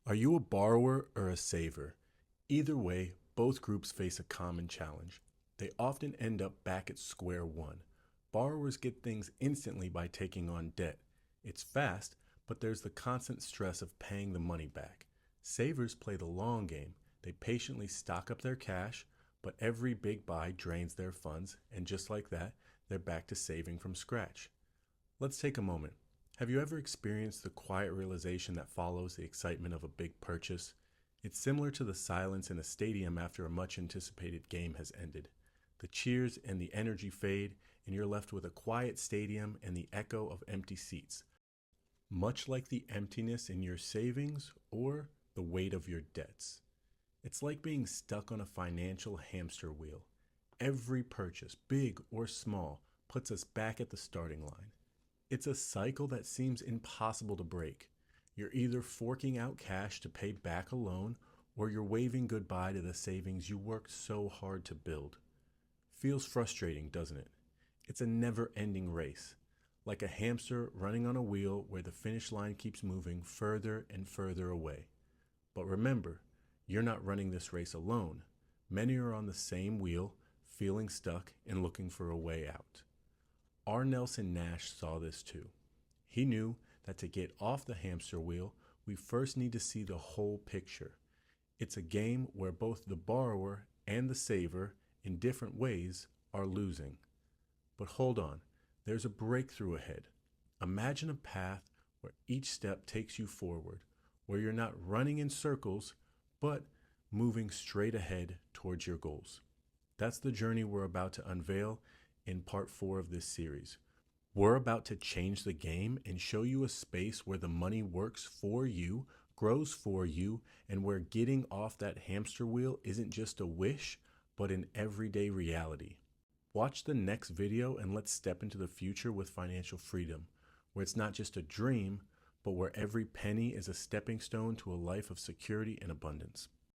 Are you a borrower or a saver? Either way, both groups face a common challenge. They often end up back at square one. Borrowers get things instantly by taking on debt. It's fast, but there's the constant stress of paying the money back. Savers play the long game. They patiently stock up their cash, but every big buy drains their funds, and just like that, they're back to saving from scratch. Let's take a moment. Have you ever experienced the quiet realization that follows the excitement of a big purchase? It's similar to the silence in a stadium after a much anticipated game has ended. The cheers and the energy fade, and you're left with a quiet stadium and the echo of empty seats, much like the emptiness in your savings or the weight of your debts. It's like being stuck on a financial hamster wheel. Every purchase, big or small, puts us back at the starting line. It's a cycle that seems impossible to break. You're either forking out cash to pay back a loan, or you're waving goodbye to the savings you worked so hard to build. Feels frustrating, doesn't it? It's a never-ending race, like a hamster running on a wheel where the finish line keeps moving further and further away. But remember, you're not running this race alone. Many are on the same wheel, feeling stuck and looking for a way out. R. Nelson Nash saw this too. He knew that to get off the hamster wheel, we first need to see the whole picture. It's a game where both the borrower and the saver, in different ways, are losing. But hold on, there's a breakthrough ahead. Imagine a path where each step takes you forward, where you're not running in circles, but moving straight ahead towards your goals. That's the journey we're about to unveil in part 4 of this series. We're about to change the game and show you a space where the money works for you, grows for you, and where getting off that hamster wheel isn't just a wish, but an everyday reality. Watch the next video and let's step into the future with financial freedom, where it's not just a dream, but where every penny is a stepping stone to a life of security and abundance.